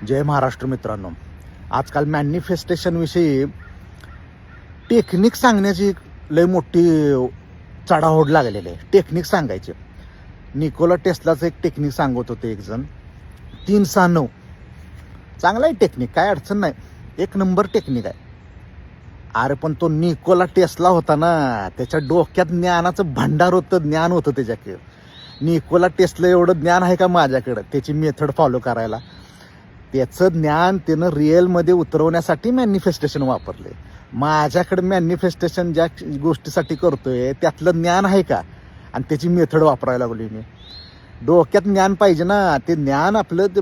जय महाराष्ट्र मित्रांनो. आजकाल मॅनिफेस्टेशनविषयी टेक्निक सांगण्याची लय मोठी चढाओढ लागलेली आहे. टेक्निक सांगायचे. निकोला टेस्लाचं एक टेक्निक सांगत होते एक जण, 369. चांगला आहे टेक्निक, काय अडचण नाही, एक नंबर टेक्निक आहे. अरे पण तो निकोला टेस्ला होता ना, त्याच्या डोक्यात ज्ञानाचं भांडार होतं, ज्ञान होतं त्याच्याकडे. निकोला टेस्ला एवढं ज्ञान आहे का माझ्याकडं त्याची मेथड फॉलो करायला? त्याचं ज्ञान त्यानं रिअलमध्ये उतरवण्यासाठी मॅनिफेस्टेशन वापरले. माझ्याकडे मॅनिफेस्टेशन ज्या गोष्टीसाठी करतोय त्यातलं ज्ञान आहे का, आणि त्याची मेथड वापरायला लागली मी. डोक्यात ज्ञान पाहिजे ना, ते ज्ञान आपलं ते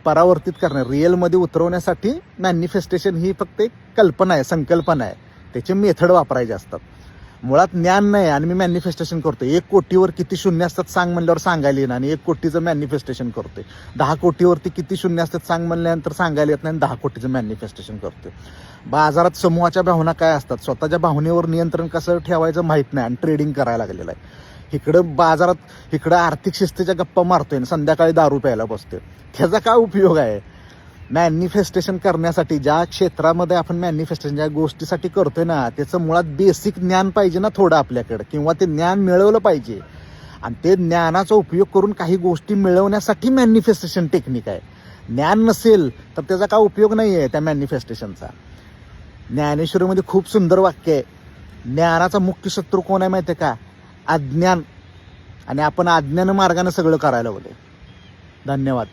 परावर्तित करणार, रिअलमध्ये उतरवण्यासाठी मॅनिफेस्टेशन ही फक्त एक कल्पना आहे, संकल्पना आहे. त्याचे मेथड वापरायचे असतात. मुळात ज्ञान नाही आणि मी मॅनिफेस्टेशन करतोय. 1 कोटीवर किती शून्य असतात सांग म्हणल्यावर सांगायला येणार, आणि 1 कोटीचं मॅनिफेस्टेशन करतोय. 10 कोटीवरती किती शून्य असतात सांग म्हणल्यानंतर सांगायला येत नाही, 10 कोटीचं मॅनिफेस्टेशन करतोय. बाजारात समूहाच्या भावना काय असतात, स्वतःच्या भावनेवर नियंत्रण कसं ठेवायचं माहीत नाही आणि ट्रेडिंग करायला लागलेलं आहे. इकडं बाजारात इकडं आर्थिक शिस्तीच्या गप्पा मारतोय आणि संध्याकाळी दारू प्यायला बसतोय. त्याचा काय उपयोग आहे? मॅनिफेस्टेशन करण्यासाठी ज्या क्षेत्रामध्ये आपण मॅनिफेस्टेशन ज्या गोष्टीसाठी करतोय ना, त्याचं मुळात बेसिक ज्ञान पाहिजे ना थोडं आपल्याकडं, किंवा ते ज्ञान मिळवलं पाहिजे. आणि ते ज्ञानाचा उपयोग करून काही गोष्टी मिळवण्यासाठी मॅनिफेस्टेशन टेक्निक आहे. ज्ञान नसेल तर त्याचा काय उपयोग नाही आहे त्या मॅनिफेस्टेशनचा. ज्ञानेश्वरीमध्ये खूप सुंदर वाक्य आहे, ज्ञानाचा मुख्य शत्रू कोण आहे माहिती आहे का? अज्ञान. आणि आपण अज्ञान मार्गाने सगळं करायला लागलोय. धन्यवाद.